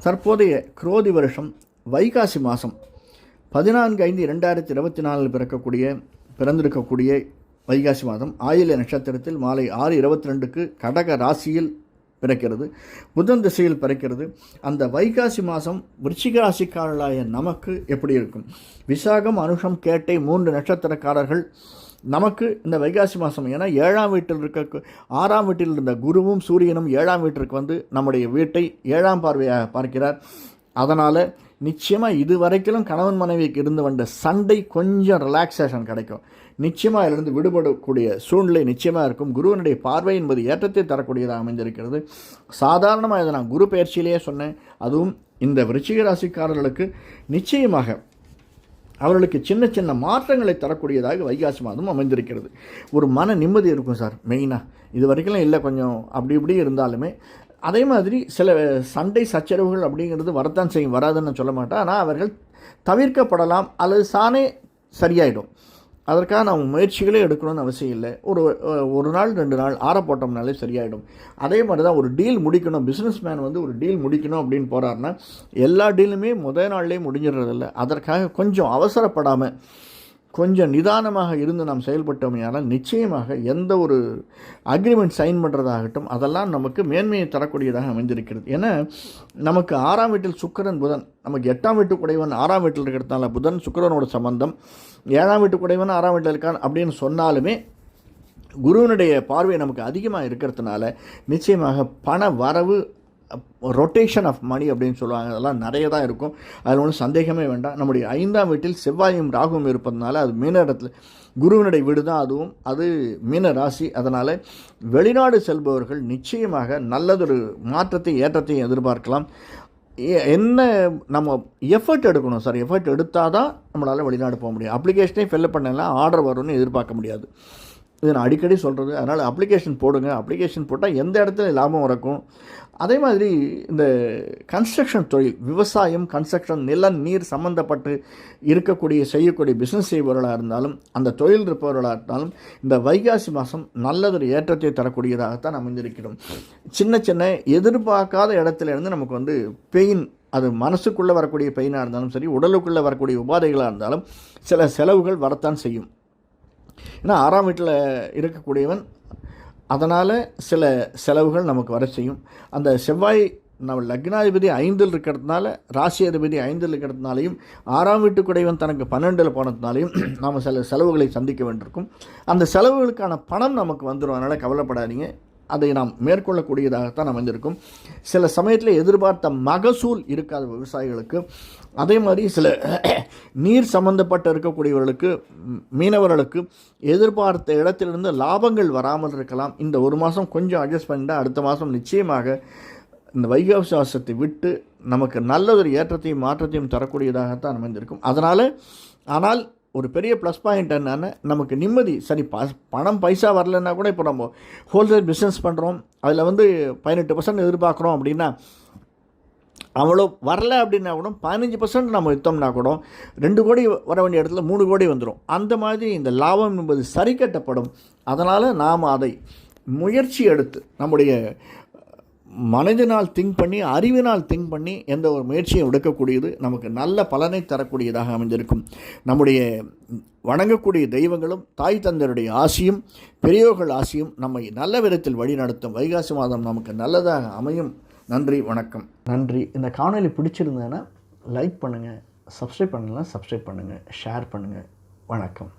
தற்போதைய குரோதி வருஷம் வைகாசி மாதம் 14/5/2024 பிறந்திருக்கக்கூடிய வைகாசி மாதம் ஆயில்ய நட்சத்திரத்தில் மாலை 6:22க்கு கடக ராசியில் பிறக்கிறது. புதன் திசையில் பிறக்கிறது. அந்த வைகாசி மாதம் விருச்சிக ராசிக்காரர்களாய நமக்கு எப்படி இருக்கும்? விசாகம், அனுஷம், கேட்டை 3 நட்சத்திரக்காரர்கள் நமக்கு இந்த வைகாசி மாதம், ஏன்னா 7ஆம் வீட்டில் இருக்க 6ஆம் வீட்டில் இருந்த குருவும் சூரியனும் 7ஆம் வீட்டிற்கு வந்து நம்முடைய வீட்டை 7ஆம் பார்வையாக பார்க்கிறார். அதனால் நிச்சயமாக இது வரைக்கும் கணவன் மனைவிக்கு இருந்து வந்த சண்டை கொஞ்சம் ரிலாக்ஸேஷன் கிடைக்கும். நிச்சயமாக அதிலிருந்து விடுபடக்கூடிய சூழ்நிலை நிச்சயமாக இருக்கும். குருவனுடைய பார்வை என்பது ஏற்றத்தை தரக்கூடியதாக அமைந்திருக்கிறது. சாதாரணமாக இதை நான் குரு பயிற்சியிலேயே சொன்னேன். அதுவும் இந்த விருச்சிக ராசிக்காரர்களுக்கு நிச்சயமாக அவர்களுக்கு சின்ன சின்ன மாற்றங்களை தரக்கூடியதாக வைகாசி மாதம் அமைந்திருக்கிறது. ஒரு மன நிம்மதி இருக்கும் சார். மெயினாக இது வரைக்கும் இல்லை, கொஞ்சம் அப்படி இப்படி இருந்தாலுமே அதே மாதிரி சில சண்டை சச்சரவுகள் அப்படிங்கிறது வரத்தான் செய்யும், வராதுன்னு சொல்ல மாட்டேன். ஆனால் அவர்கள் தவிர்க்கப்படலாம் அல்லது தானே சரியாயிடும். அதற்காக நம்ம முயற்சிகளே எடுக்கணும்னு அவசியம் இல்லை. ஒரு நாள் 2 நாள் ஆற போட்டோம்னாலே சரியாயிடும். அதே மாதிரி தான் ஒரு டீல் முடிக்கணும், பிஸ்னஸ் மேன் வந்து ஒரு டீல் முடிக்கணும் அப்படின்னு போகிறாருன்னா எல்லா டீலுமே முதல் நாள்லேயே முடிஞ்சிடறதில்ல. அதற்காக கொஞ்சம் அவசரப்படாமல் கொஞ்சம் நிதானமாக இருந்து நாம் செயல்பட்டோமையானால் நிச்சயமாக எந்த ஒரு அக்ரிமெண்ட் சைன் பண்ணுறதாகட்டும் அதெல்லாம் நமக்கு மேன்மையை தரக்கூடியதாக அமைந்திருக்கிறது. ஏன்னா நமக்கு 6ஆம் வீட்டில் சுக்கிரன், புதன், நமக்கு 8ஆம் வீட்டு குடைவன் 6ஆம் வீட்டில் இருக்கிறதுனால புதன் சுக்கிரனோட சம்பந்தம், 7ஆம் வீட்டு குடைவன் 6ஆம் வீட்டில் இருக்கான் அப்படின்னு சொன்னாலுமே குருவனுடைய பார்வை நமக்கு அதிகமாக இருக்கிறதுனால நிச்சயமாக பண வரவு, ரொட்டேஷன் ஆஃப் மணி அப்படின்னு சொல்லுவாங்க, அதெல்லாம் நிறைய தான் இருக்கும். அதில் ஒன்றும் சந்தேகமே வேண்டாம். நம்முடைய 5ஆம் வீட்டில் செவ்வாயும் ராகுவும் இருப்பதனால அது மீன இடத்துல குருவினுடைய வீடு தான், அதுவும் அது மீன ராசி. அதனால் வெளிநாடு செல்பவர்கள் நிச்சயமாக நல்லதொரு மாற்றத்தை ஏற்றத்தையும் எதிர்பார்க்கலாம். என்ன நம்ம எஃபர்ட் எடுக்கணும் சார். எஃபர்ட் எடுத்தால் தான் நம்மளால் வெளிநாடு போக முடியும். அப்ளிகேஷனே ஃபில்அப் பண்ணலாம் ஆர்டர் வரும்னு எதிர்பார்க்க முடியாது. இது நான் அடிக்கடி சொல்கிறது. அதனால் அப்ளிகேஷன் போடுங்க. அப்ளிகேஷன் போட்டால் எந்த இடத்துல லாபம் இருக்கும். அதே மாதிரி இந்த கன்ஸ்ட்ரக்ஷன் தொழில், விவசாயம், கன்ஸ்ட்ரக்ஷன், நிலம், நீர் சம்மந்தப்பட்டு செய்யக்கூடிய பிஸ்னஸ் செய்பவர்களாக இருந்தாலும் அந்த தொழில் இருப்பவர்களாக இருந்தாலும் இந்த வைகாசி மாதம் நல்லதொரு ஏற்றத்தை தரக்கூடியதாகத்தான் அமைந்திருக்கிறோம். சின்ன சின்ன எதிர்பார்க்காத இடத்துல இருந்து நமக்கு வந்து பெயின், அது மனசுக்குள்ளே வரக்கூடிய பெயினாக இருந்தாலும் சரி, உடலுக்குள்ளே வரக்கூடிய உபாதைகளாக இருந்தாலும் சில செலவுகள் வரத்தான் செய்யும். ஏன்னா 6ஆம் வீட்டில் இருக்கக்கூடியவன், அதனால் சில செலவுகள் நமக்கு வர செய்யும். அந்த செவ்வாய் நம்ம லக்னாதிபதி 5இல் இருக்கிறதுனால, ராசி அதிபதி 5இல் இருக்கிறதுனாலையும், 6ஆம் வீட்டுக்குடையவன் தனக்கு 12இல் போனதுனாலையும் நாம் சில செலவுகளை சந்திக்க வேண்டியிருக்கும். அந்த செலவுகளுக்கான பணம் நமக்கு வந்துடும். அதனால் கவலைப்படாதீங்க. அதை நாம் மேற்கொள்ளக்கூடியதாகத்தான் அமைந்திருக்கும். சில சமயத்தில் எதிர்பார்த்த மகசூல் இருக்காத விவசாயிகளுக்கு, அதே மாதிரி சில நீர் சம்பந்தப்பட்டு இருக்கக்கூடியவர்களுக்கு, மீனவர்களுக்கு எதிர்பார்த்த இடத்திலிருந்து லாபங்கள் வராமல் இருக்கலாம். இந்த ஒரு மாதம் கொஞ்சம் அட்ஜஸ்ட் பண்ணிட்டால் அடுத்த மாதம் நிச்சயமாக இந்த வைகாசி மாதத்தை விட்டு நமக்கு நல்ல ஒரு ஏற்றத்தையும் மாற்றத்தையும் தரக்கூடியதாகத்தான் அமைந்திருக்கும். ஆனால் ஒரு பெரிய ப்ளஸ் பாயிண்ட் என்னென்னா, நமக்கு நிம்மதி. சரி, பணம் பைசா வரலன்னா கூட இப்போ நம்ம ஹோல்சேல் பிஸ்னஸ் பண்ணுறோம், அதில் வந்து 18% எதிர்பார்க்குறோம் அப்படின்னா, அவ்வளோ வரல அப்படின்னா கூட 15% நம்ம விற்றோம்னா கூட 2 கோடி வர வேண்டிய இடத்துல 3 கோடி வந்துடும். அந்த மாதிரி இந்த லாபம் என்பது சரி கட்டப்படும். அதனால் நாம் அதை முயற்சி எடுத்து நம்முடைய மனதினால் திங்க் பண்ணி, அறிவினால் திங்க் பண்ணி எந்த ஒரு முயற்சியை எடுக்கக்கூடியது நமக்கு நல்ல பலனை தரக்கூடியதாக அமைந்திருக்கும். நம்முடைய வணங்கக்கூடிய தெய்வங்களும் தாய் தந்தருடைய ஆசியும் பெரியோர்கள் ஆசியும் நம்மை நல்ல விதத்தில் வழி நடத்தும். வைகாசி மாதம் நமக்கு நல்லதாக அமையும். நன்றி, வணக்கம். நன்றி. இந்த காணொலி பிடிச்சிருந்தேன்னா லைக் பண்ணுங்கள், சப்ஸ்கிரைப் பண்ணலாம் சப்ஸ்கிரைப் பண்ணுங்கள், ஷேர் பண்ணுங்கள். வணக்கம்.